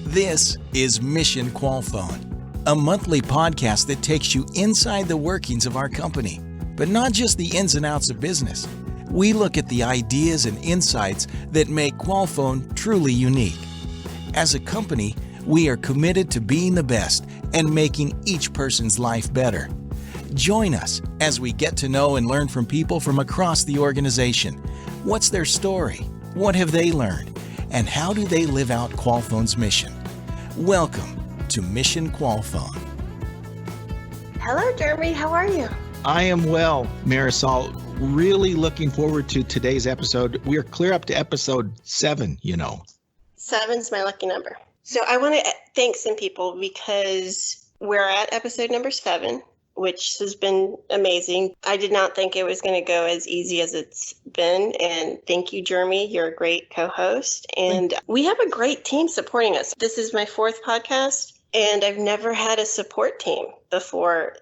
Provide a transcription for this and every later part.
This is Mission Qualfon, a monthly podcast that takes you inside the workings of our company, but not just the ins and outs of business. We look at the ideas and insights that make Qualfon truly unique. As a company, we are committed to being the best and making each person's life better. Join us as we get to know and learn from people from across the organization. What's their story? What have they learned? And how do they live out Qualfon's mission? Welcome to Mission Qualfon. Hello, Jeremy. How are you? I am well, Marisol. Really looking forward to today's episode. We are clear up to episode 7, you know. 7's my lucky number. So I want to thank some people because we're at episode number 7, which has been amazing. I did not think it was going to go as easy as it's been. And thank you, Jeremy. You're a great co-host. And we have a great team supporting us. This is my 4th podcast, and I've never had a support team before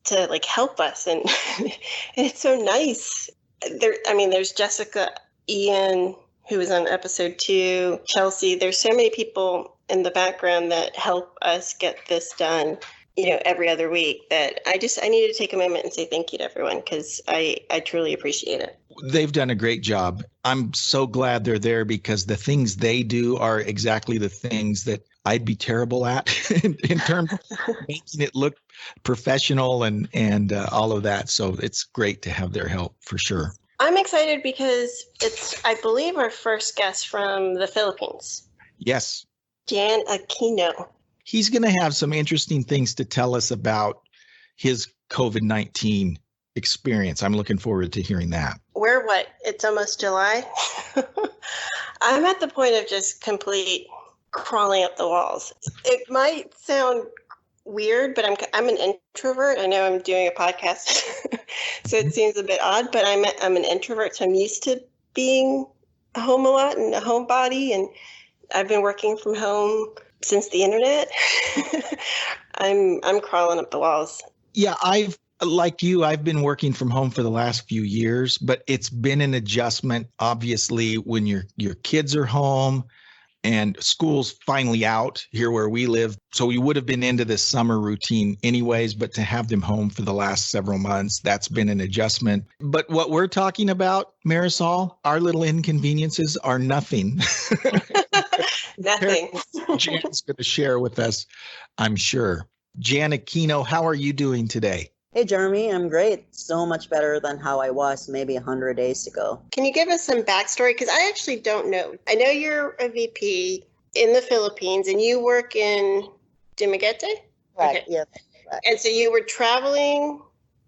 to help us. And, and it's so nice. There's Jessica, Ian, who was on episode 2, Chelsea. There's so many people in the background that help us get this done, every other week, that I need to take a moment and say thank you to everyone because I truly appreciate it. They've done a great job. I'm so glad they're there because the things they do are exactly the things that I'd be terrible at in terms of making it look professional and all of that. So it's great to have their help for sure. I'm excited because it's, I believe, our first guest from the Philippines. Yes. Jan Aquino. He's going to have some interesting things to tell us about his COVID-19 experience. I'm looking forward to hearing that. It's almost July. I'm at the point of just complete crawling up the walls. It might sound weird, but I'm an introvert. I know I'm doing a podcast, so it seems a bit odd, but I'm an introvert, so I'm used to being home a lot and a homebody, and I've been working from home since the internet. I'm crawling up the walls. Yeah, I've been working from home for the last few years, but it's been an adjustment, obviously, when your kids are home and school's finally out here where we live. So we would have been into this summer routine anyways, but to have them home for the last several months, that's been an adjustment. But what we're talking about, Marisol, our little inconveniences are nothing. Nothing. Jan's going to share with us, I'm sure. Jan Aquino, how are you doing today? Hey, Jeremy, I'm great. So much better than how I was maybe 100 days ago. Can you give us some backstory? Because I actually don't know. I know you're a VP in the Philippines and you work in Dumaguate? Right, okay. Yeah. Right. And so you were traveling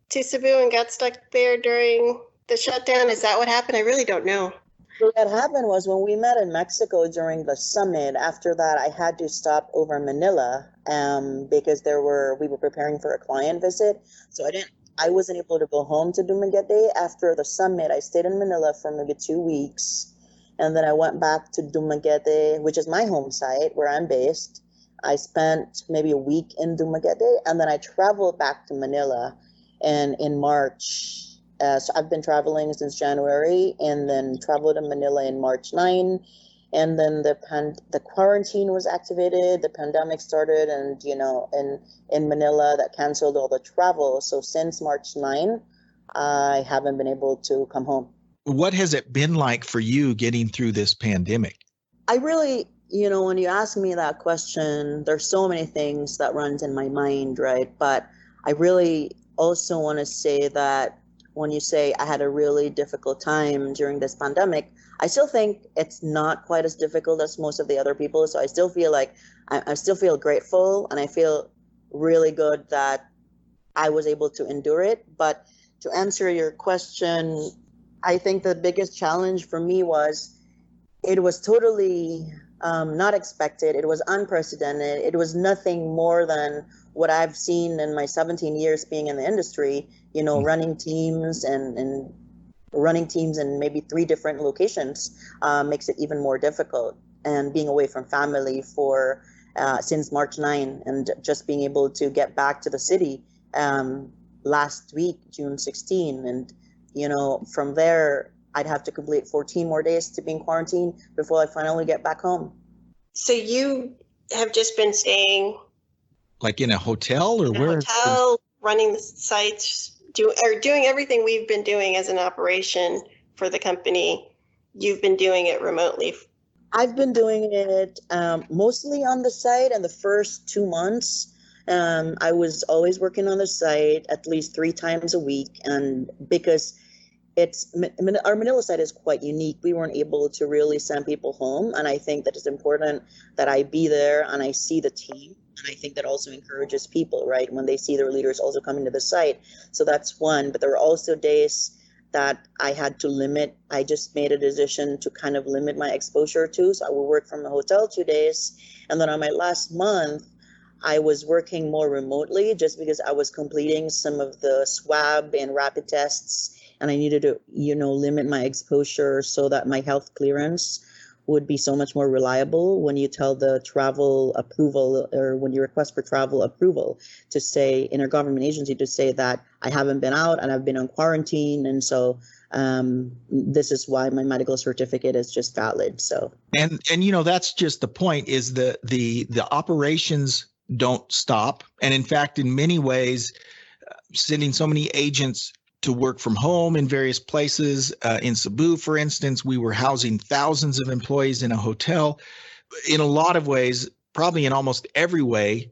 to Cebu and got stuck there during the shutdown. Is that what happened? I really don't know. What happened was when we met in Mexico during the summit, after that I had to stop over Manila because we were preparing for a client visit. So I wasn't able to go home to Dumaguete. After the summit, I stayed in Manila for maybe 2 weeks. And then I went back to Dumaguete, which is my home site where I'm based. I spent maybe a week in Dumaguete, and then I traveled back to Manila in March. So I've been traveling since January, and then traveled to Manila in March 9. And then the quarantine was activated, the pandemic started, and in Manila that canceled all the travel. So since March 9, I haven't been able to come home. What has it been like for you getting through this pandemic? I really, when you ask me that question, there's so many things that runs in my mind, right? But I really also want to say that when you say I had a really difficult time during this pandemic, I still think it's not quite as difficult as most of the other people. So I still feel like I still feel grateful, and I feel really good that I was able to endure it. But to answer your question, I think the biggest challenge for me was it was totally not expected. It was unprecedented. It was nothing more than what I've seen in my 17 years being in the industry, running teams and running teams in maybe 3 different locations makes it even more difficult. And being away from family for since March 9 and just being able to get back to the city last week, June 16. And, from there, I'd have to complete 14 more days to be in quarantine before I finally get back home. So you have just been staying Like in a hotel or in a where? hotel, running the sites, doing everything we've been doing as an operation for the company. You've been doing it remotely. I've been doing it mostly on the site, and the first 2 months, I was always working on the site at least 3 times a week. And because our Manila site is quite unique, we weren't able to really send people home. And I think that it's important that I be there and I see the team. And I think that also encourages people, right? When they see their leaders also coming to the site. So that's one. But there were also days that I had to limit. I just made a decision to kind of limit my exposure to. So I would work from a hotel 2 days. And then on my last month, I was working more remotely just because I was completing some of the swab and rapid tests. And I needed to, limit my exposure so that my health clearance would be so much more reliable when you tell the travel approval, or when you request for travel approval, to say in a government agency, to say that I haven't been out and I've been on quarantine. And so this is why my medical certificate is just valid. So And that's just the point, is the operations don't stop. And in fact, in many ways, sending so many agents to work from home in various places. In Cebu, for instance, we were housing thousands of employees in a hotel. In a lot of ways, probably in almost every way,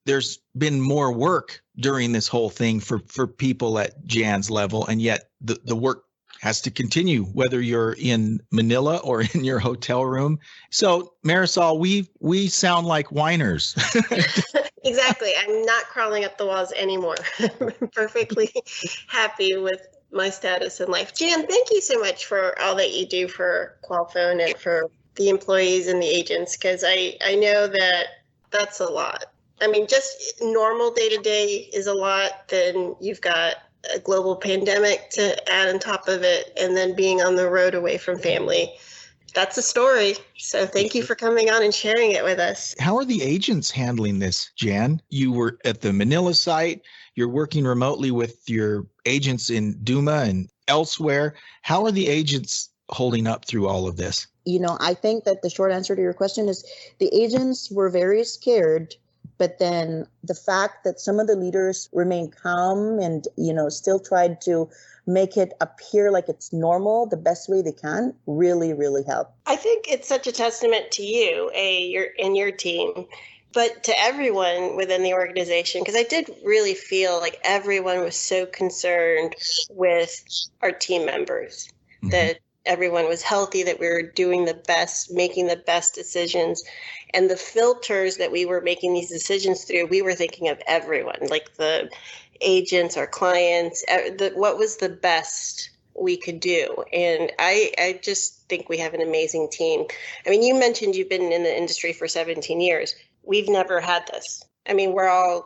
there's been more work during this whole thing for people at Jan's level. And yet the work has to continue, whether you're in Manila or in your hotel room. So, Marisol, we sound like whiners. Exactly. I'm not crawling up the walls anymore. I'm perfectly happy with my status in life. Jan, thank you so much for all that you do for Qualfon and for the employees and the agents, because I know that that's a lot. I mean, just normal day-to-day is a lot. Then you've got a global pandemic to add on top of it, and then being on the road away from family. That's a story. So thank you for coming on and sharing it with us. How are the agents handling this, Jan? You were at the Manila site. You're working remotely with your agents in Duma and elsewhere. How are the agents holding up through all of this? I think that the short answer to your question is the agents were very scared. But then the fact that some of the leaders remained calm and, still tried to make it appear like it's normal the best way they can really, really helped. I think it's such a testament to you, your team, but to everyone within the organization, because I did really feel like everyone was so concerned with our team members, that everyone was healthy, that we were doing the best, making the best decisions. And the filters that we were making these decisions through, we were thinking of everyone, like the agents, our clients, what was the best we could do. And I just think we have an amazing team. I mean, you mentioned you've been in the industry for 17 years. We've never had this. I mean, we're all,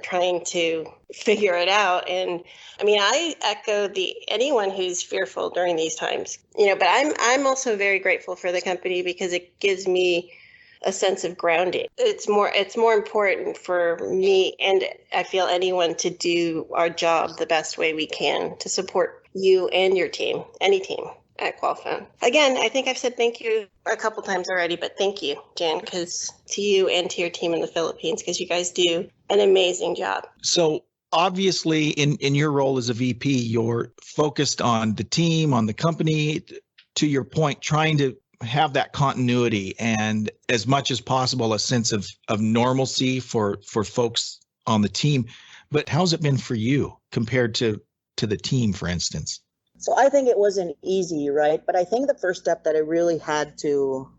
trying to figure it out. And I mean, I echo anyone who's fearful during these times, but I'm also very grateful for the company because it gives me a sense of grounding. It's more important for me, and I feel anyone, to do our job the best way we can to support you and your team, any team at Qualfon. Again, I think I've said thank you a couple times already, but thank you, Jan, because to you and to your team in the Philippines, because you guys do an amazing job. So obviously in your role as a VP, you're focused on the team, on the company, to your point, trying to have that continuity and as much as possible a sense of normalcy for folks on the team. But how's it been for you compared to the team, for instance? So I think it wasn't easy, right? But I think the first step that I really had to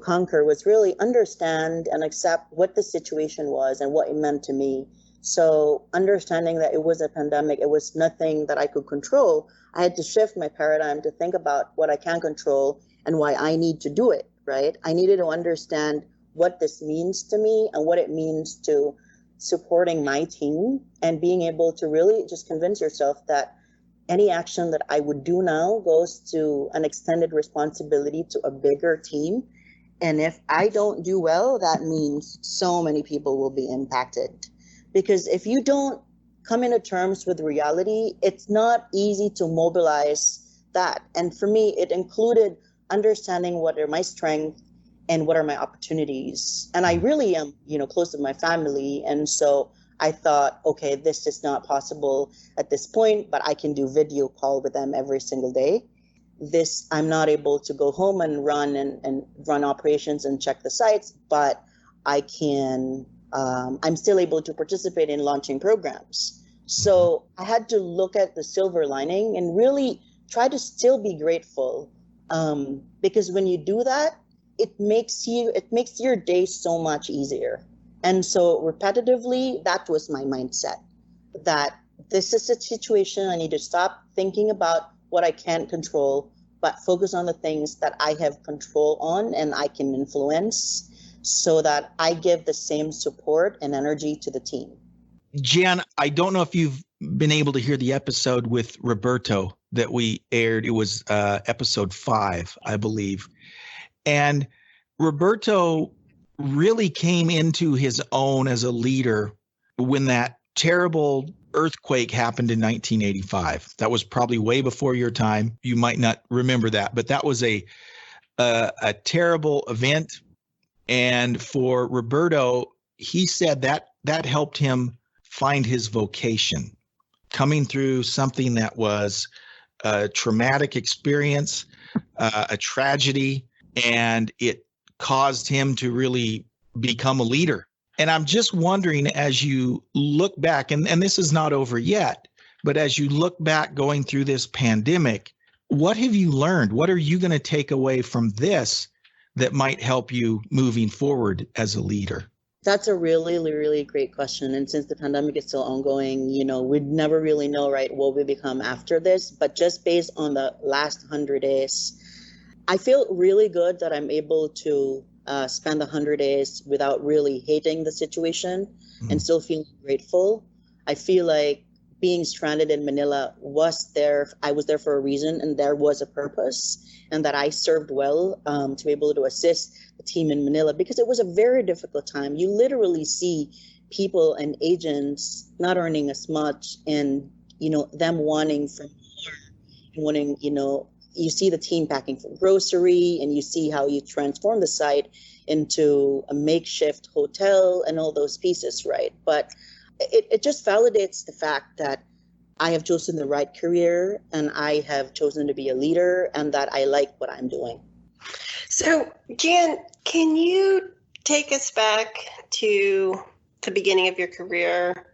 conquer was really understand and accept what the situation was and what it meant to me. So understanding that it was a pandemic, it was nothing that I could control. I had to shift my paradigm to think about what I can control and why I need to do it, right? I needed to understand what this means to me and what it means to supporting my team, and being able to really just convince yourself that any action that I would do now goes to an extended responsibility to a bigger team. And if I don't do well, that means so many people will be impacted. Because if you don't come into terms with reality, it's not easy to mobilize that. And for me, it included understanding what are my strengths and what are my opportunities? And I really am, close to my family. And so I thought, okay, this is not possible at this point, but I can do video call with them every single day. This, I'm not able to go home and run operations and check the sites, but I can, I'm still able to participate in launching programs. So I had to look at the silver lining and really try to still be grateful, because when you do that, it makes your day so much easier. And so repetitively, that was my mindset, that this is a situation I need to stop thinking about what I can't control, but focus on the things that I have control on and I can influence, so that I give the same support and energy to the team. Jan, I don't know if you've been able to hear the episode with Roberto that we aired. It was episode 5, I believe. And Roberto really came into his own as a leader when that terrible earthquake happened in 1985. That was probably way before your time. You might not remember that, but that was a terrible event. And for Roberto, he said that helped him find his vocation, coming through something that was a traumatic experience, a tragedy, and it caused him to really become a leader. And I'm just wondering, as you look back, and this is not over yet, but as you look back going through this pandemic, what have you learned? What are you going to take away from this that might help you moving forward as a leader? That's a really, really great question. And since the pandemic is still ongoing, we'd never really know, right, what we become after this. But just based on the last 100 days, I feel really good that I'm able to spend the 100 days without really hating the situation and still feeling grateful. I feel like being stranded in Manila I was there for a reason, and there was a purpose, and that I served well to be able to assist the team in Manila, because it was a very difficult time. You literally see people and agents not earning as much, and them wanting for more, and wanting, you see the team packing for grocery, and you see how you transform the site into a makeshift hotel and all those pieces, right? But it just validates the fact that I have chosen the right career, and I have chosen to be a leader, and that I like what I'm doing. So, Jan, can you take us back to the beginning of your career?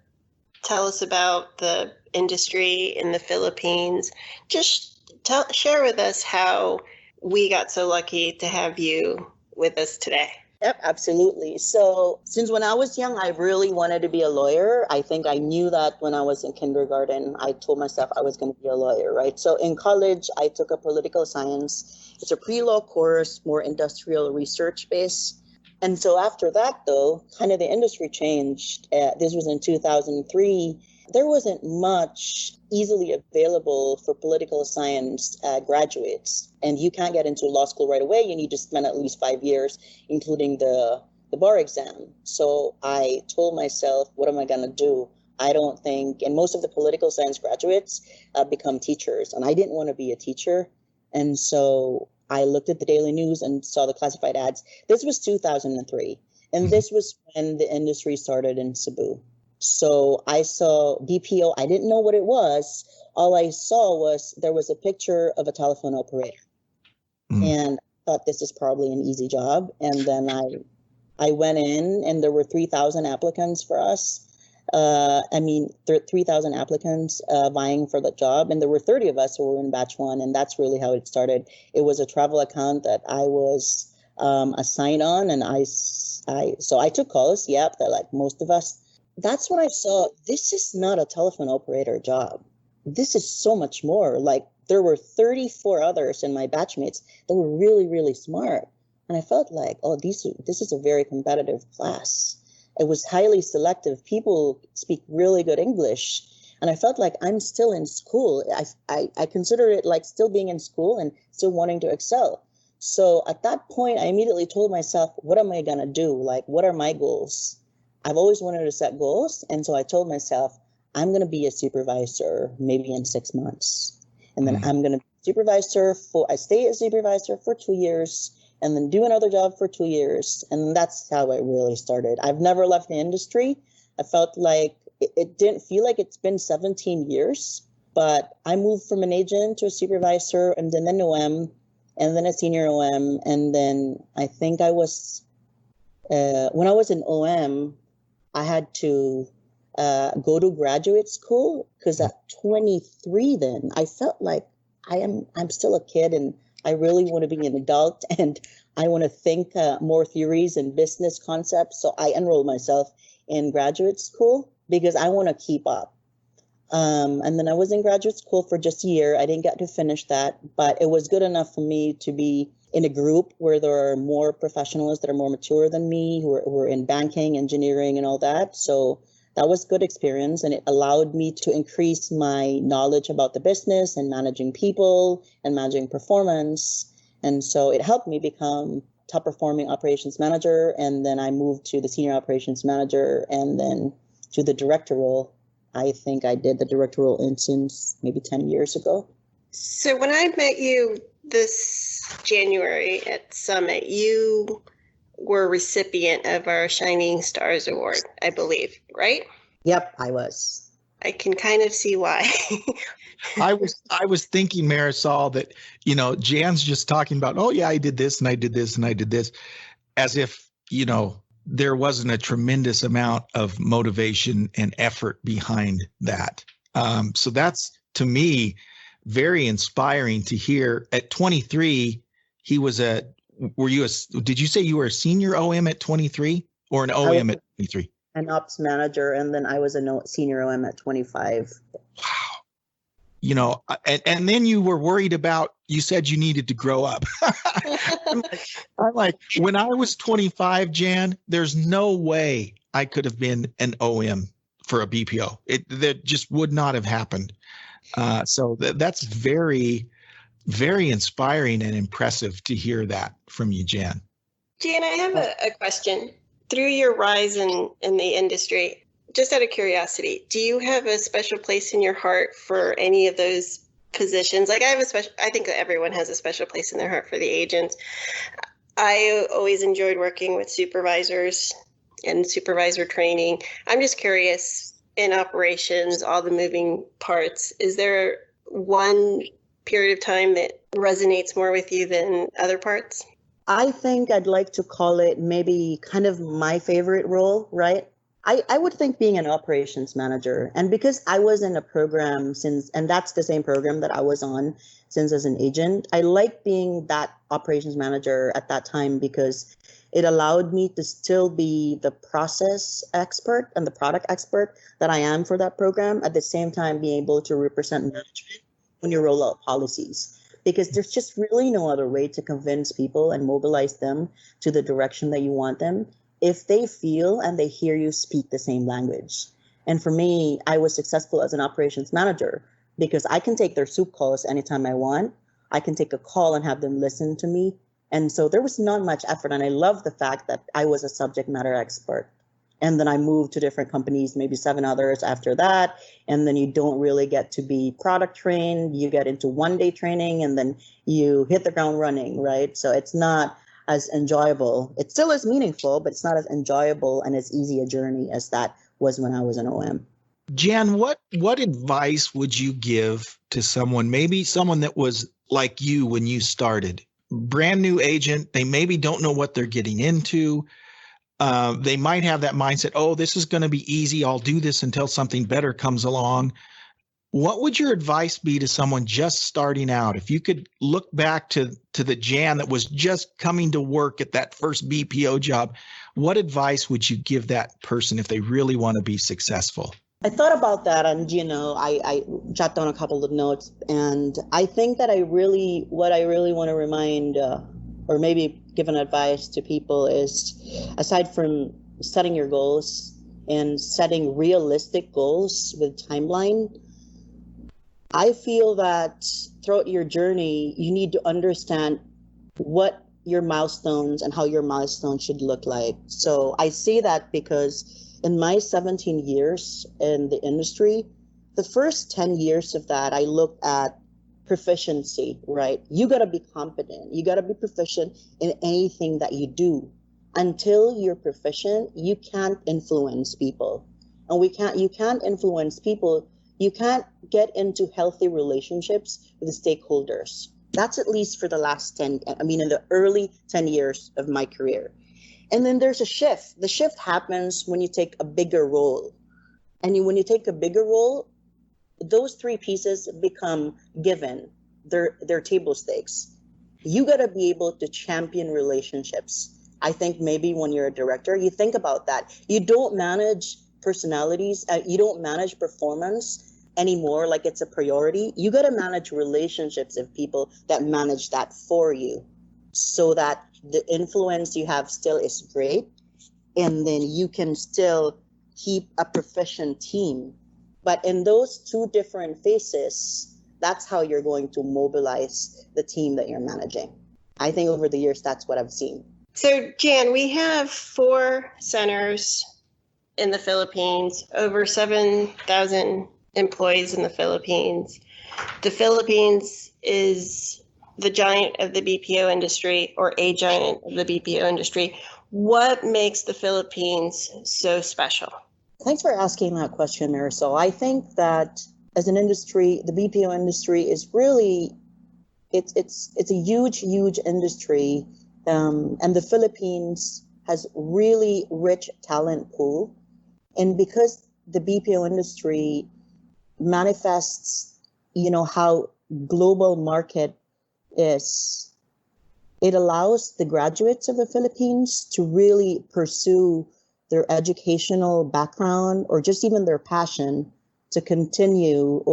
Tell us about the industry in the Philippines. Just share with us how we got so lucky to have you with us today. Yep, absolutely. So since when I was young, I really wanted to be a lawyer. I think I knew that when I was in kindergarten. I told myself I was going to be a lawyer, right? So in college, I took a political science. It's a pre-law course, more industrial research based. And so after that, though, kind of the industry changed. This was in 2003. There wasn't much easily available for political science graduates. And you can't get into law school right away. You need to spend at least 5 years, including the bar exam. So I told myself, what am I going to do? I don't think, and most of the political science graduates become teachers. And I didn't want to be a teacher. And so I looked at the daily news and saw the classified ads. This was 2003. And this was when the industry started in Cebu. So I saw BPO. I didn't know what it was. All I saw was there was a picture of a telephone operator. And I thought this is probably an easy job. And then I went in, and there were 3,000 applicants for us. 3,000 applicants vying for the job. And there were 30 of us who were in batch 1. And that's really how it started. It was a travel account that I was assigned on. And so I took calls. Yep, they're like most of us. That's when I saw this is not a telephone operator job. This is so much more. Like, there were 34 others in my batchmates that were really, really smart. And I felt like, this is a very competitive class. It was highly selective. People speak really good English. And I felt like I'm still in school. I consider it like still being in school and still wanting to excel. So at that point, I immediately told myself, what am I going to do? Like, what are my goals? I've always wanted to set goals. And so I told myself, I'm going to be a supervisor maybe in 6 months. And then I'm going to be I stay as supervisor for 2 years. and then do another job for 2 years. And that's how it really started. I've never left the industry. I felt like it didn't feel like it's been 17 years, but I moved from an agent to a supervisor and then an OM and then a senior OM. And then I think I was, when I was in OM, I had to go to graduate school because at 23 then I felt like I'm still a kid and I really want to be an adult and I want to think more theories and business concepts. So I enrolled myself in graduate school because I want to keep up. And then I was in graduate school for just a year. I didn't get to finish that, but it was good enough for me to be in a group where there are more professionals that are more mature than me, who are in banking, engineering, and all that. So that was good experience, and it allowed me to increase my knowledge about the business and managing people and managing performance. And so it helped me become top performing operations manager. And then I moved to the senior operations manager and then to the director role. I think I did the director role since maybe 10 years ago. So when I met you this January at Summit, you were a recipient of our Shining Stars Award, I believe, right? Yep, I was. I can kind of see why. I was thinking, Marisol, that, Jan's just talking about, oh yeah, I did this and I did this and I did this, as if, there wasn't a tremendous amount of motivation and effort behind that. So that's, to me, very inspiring to hear. At 23, did you say you were a senior OM at 23 or an OM at 23? An ops manager, and then I was a senior OM at 25. Wow. And then you were worried about, you said you needed to grow up. I'm like, when I was 25, Jan, there's no way I could have been an OM for a BPO. That just would not have happened. So that's very, very inspiring and impressive to hear that from you, Jan. Jan, I have a question. Through your rise in the industry, just out of curiosity, do you have a special place in your heart for any of those positions? Like I think that everyone has a special place in their heart for the agents. I always enjoyed working with supervisors and supervisor training. I'm just curious, in operations, all the moving parts, is there one period of time that resonates more with you than other parts? I think I'd like to call it maybe kind of my favorite role, right? I would think being an operations manager. And because I was in a program and that's the same program that I was on since as an agent, I like being that operations manager at that time because it allowed me to still be the process expert and the product expert that I am for that program, at the same time being able to represent management when you roll out policies. Because there's just really no other way to convince people and mobilize them to the direction that you want them if they feel and they hear you speak the same language. And for me, I was successful as an operations manager because I can take their soup calls anytime I want. I can take a call and have them listen to me. And so there was not much effort. And I love the fact that I was a subject matter expert. And then I moved to different companies, maybe 7 others after that. And then you don't really get to be product trained. You get into one-day training and then you hit the ground running, right? So it's not as enjoyable. It still is meaningful, but it's not as enjoyable and as easy a journey as that was when I was an OM. Jan, what advice would you give to someone, maybe someone that was like you when you started? Brand new agent, they maybe don't know what they're getting into. They might have that mindset, oh, this is going to be easy. I'll do this until something better comes along. What would your advice be to someone just starting out? If you could look back to the Jan that was just coming to work at that first BPO job, what advice would you give that person if they really want to be successful? I thought about that, and I jot down a couple of notes, and I think that what I really want to remind, or maybe give an advice to people is, aside from setting your goals and setting realistic goals with timeline, I feel that throughout your journey, you need to understand what your milestones and how your milestones should look like. So I say that because in my 17 years in the industry, the first 10 years of that, I looked at proficiency, right? You got to be competent. You got to be proficient in anything that you do. Until you're proficient, you can't influence people. And you can't influence people. You can't get into healthy relationships with the stakeholders. That's at least for the last in the early 10 years of my career. And then there's a shift. The shift happens when you take a bigger role. And when you take a bigger role, those three pieces become given. They're table stakes. You got to be able to champion relationships. I think maybe when you're a director, you think about that. You don't manage personalities. You don't manage performance anymore like it's a priority. You got to manage relationships of people that manage that for you, so that the influence you have still is great, and then you can still keep a proficient team. But in those two different phases, that's how you're going to mobilize the team that you're managing. I think over the years, that's what I've seen. So, Jan, we have 4 centers in the Philippines, over 7,000 employees in the Philippines. The Philippines is the giant of the BPO industry, or a giant of the BPO industry. What makes the Philippines so special? Thanks for asking that question, Marisol. I think that as an industry, the BPO industry is really, it's a huge industry. And the Philippines has really rich talent pool. And because the BPO industry manifests, how global market is, it allows the graduates of the Philippines to really pursue their educational background or just even their passion to continue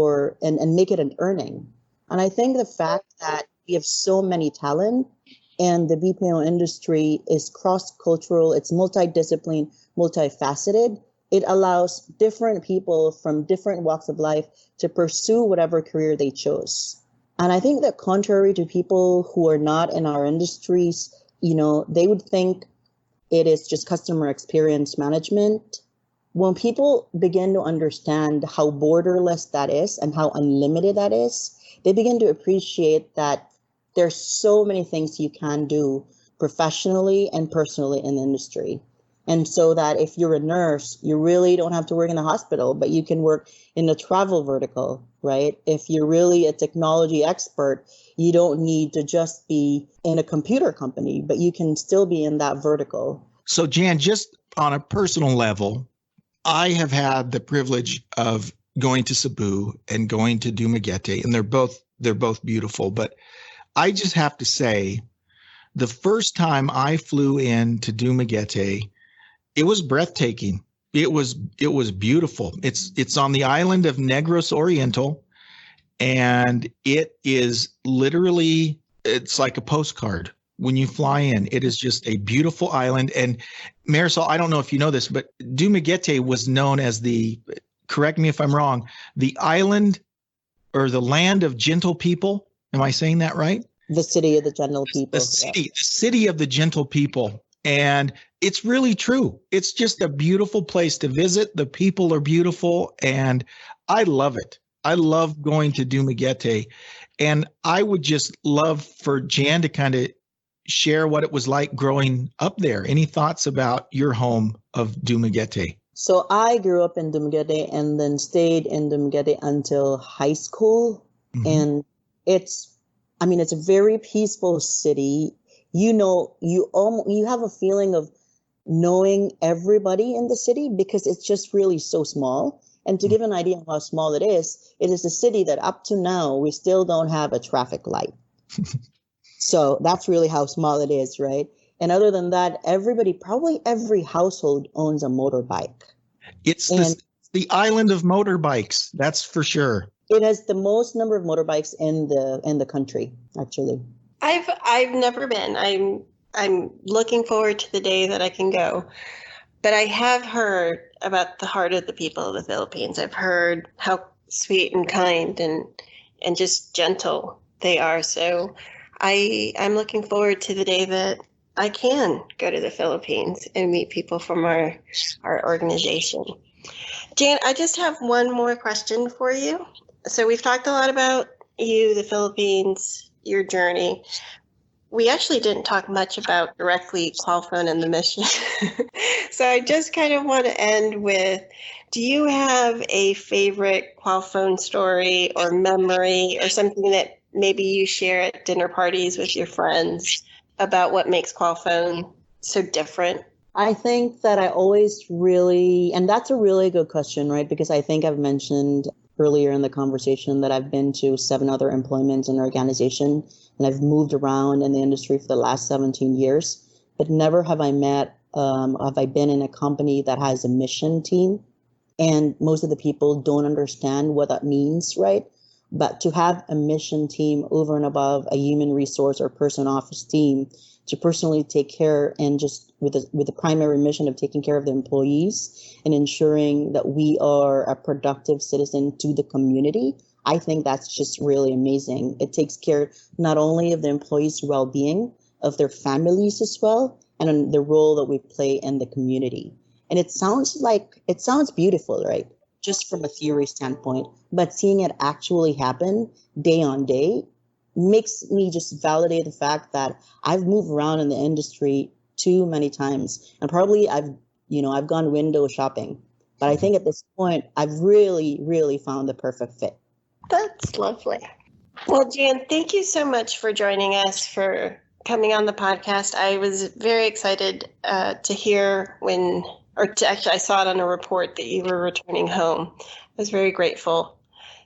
and make it an earning. And I think the fact that we have so many talent, and the BPO industry is cross-cultural, it's multidiscipline, multifaceted. It allows different people from different walks of life to pursue whatever career they chose. And I think that contrary to people who are not in our industries, they would think it is just customer experience management. When people begin to understand how borderless that is and how unlimited that is, they begin to appreciate that there's so many things you can do professionally and personally in the industry. And so that if you're a nurse, you really don't have to work in a hospital, but you can work in the travel vertical, right? If you're really a technology expert, you don't need to just be in a computer company, but you can still be in that vertical. So Jan, just on a personal level, I have had the privilege of going to Cebu and going to Dumaguete, and they're both beautiful, but I just have to say, the first time I flew in to Dumaguete, it was breathtaking. It was beautiful. It's on the island of Negros Oriental, and it is literally, it's like a postcard when you fly in. It is just a beautiful island. And Marisol, I don't know if you know this, but Dumaguete was known as correct me if I'm wrong, the island or the land of gentle people. Am I saying that right? The city of the gentle people. The city of the gentle people. And it's really true. It's just a beautiful place to visit. The people are beautiful, and I love it. I love going to Dumaguete. And I would just love for Jan to kind of share what it was like growing up there. Any thoughts about your home of Dumaguete? So I grew up in Dumaguete and then stayed in Dumaguete until high school. Mm-hmm. And it's a very peaceful city. You have a feeling of knowing everybody in the city because it's just really so small. And to give an idea of how small it is a city that up to now, we still don't have a traffic light. So that's really how small it is, right? And other than that, probably every household owns a motorbike. It's the island of motorbikes, that's for sure. It has the most number of motorbikes in the country, actually. I've never been. I'm looking forward to the day that I can go. But I have heard about the heart of the people of the Philippines. I've heard how sweet and kind and just gentle they are. So I'm looking forward to the day that I can go to the Philippines and meet people from our organization. Jan, I just have one more question for you. So we've talked a lot about you, the Philippines, your journey. We actually didn't talk much about directly Qualfon and the mission. So I just kind of want to end with, do you have a favorite Qualfon story or memory or something that maybe you share at dinner parties with your friends about what makes Qualfon so different? I think that I always really, and that's a really good question, right? Because I think I've mentioned earlier in the conversation that I've been to 7 other employments in an organization, and I've moved around in the industry for the last 17 years, but never have I been in a company that has a mission team. And most of the people don't understand what that means, right? But to have a mission team over and above a human resource or person office team to personally take care and just with the primary mission of taking care of the employees and ensuring that we are a productive citizen to the community, I think that's just really amazing. It takes care not only of the employees' well-being, of their families as well, and the role that we play in the community. And it sounds beautiful, right? Just from a theory standpoint, but seeing it actually happen day on day makes me just validate the fact that I've moved around in the industry too many times, and probably I've gone window shopping, but I think at this point I've really, really found the perfect fit. That's lovely. Well, Jan, thank you so much for joining us, for coming on the podcast. I was very excited to hear I saw it on a report that you were returning home. I was very grateful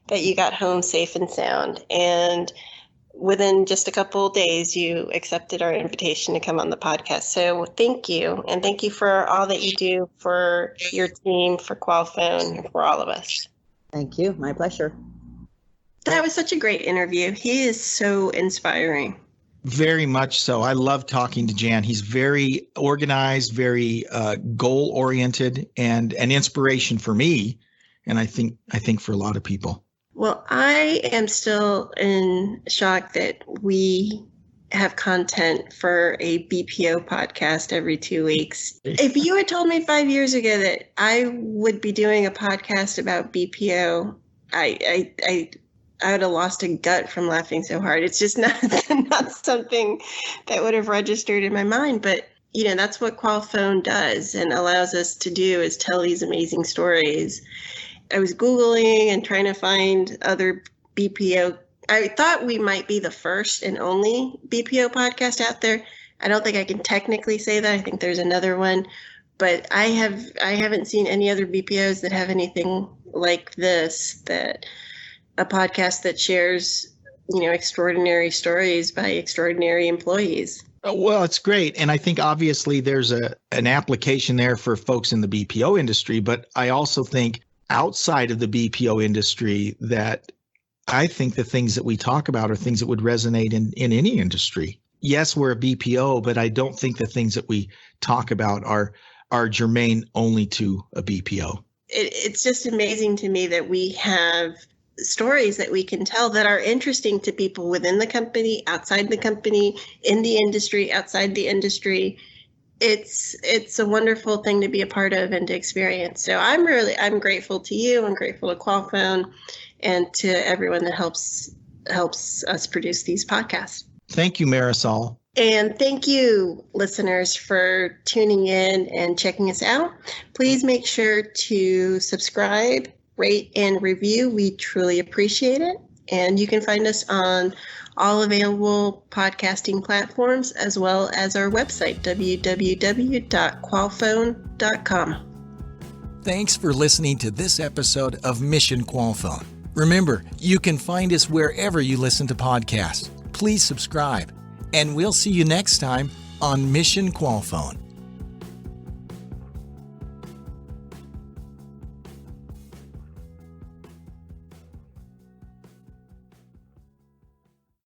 that you got home safe and sound. And within just a couple of days, you accepted our invitation to come on the podcast. So thank you. And thank you for all that you do for your team, for Qualfon, for all of us. Thank you. My pleasure. That was such a great interview. He is so inspiring. Very much so. I love talking to Jan. He's very organized, very goal-oriented, and an inspiration for me, and I think for a lot of people. Well, I am still in shock that we have content for a BPO podcast every 2 weeks. If you had told me 5 years ago that I would be doing a podcast about BPO, I would have lost a gut from laughing so hard. It's just not something that would have registered in my mind. But, that's what Qualfon does and allows us to do, is tell these amazing stories. I was Googling and trying to find other BPO. I thought we might be the first and only BPO podcast out there. I don't think I can technically say that. I think there's another one. But I haven't seen any other BPOs that have anything like this, that a podcast that shares, extraordinary stories by extraordinary employees. Well, it's great. And I think obviously there's an application there for folks in the BPO industry, but I also think outside of the BPO industry that I think the things that we talk about are things that would resonate in any industry. Yes, we're a BPO, but I don't think the things that we talk about are germane only to a BPO. It's just amazing to me that we have stories that we can tell that are interesting to people within the company, outside the company, in the industry, outside the industry. It's a wonderful thing to be a part of and to experience. So I'm grateful to you. I'm grateful to Qualfon and to everyone that helps us produce these podcasts. Thank you, Marisol. And thank you, listeners, for tuning in and checking us out. Please make sure to subscribe, rate, and review. We truly appreciate it. And you can find us on all available podcasting platforms, as well as our website, www.qualfon.com. Thanks for listening to this episode of Mission Qualfon. Remember, you can find us wherever you listen to podcasts. Please subscribe, and we'll see you next time on Mission Qualfon.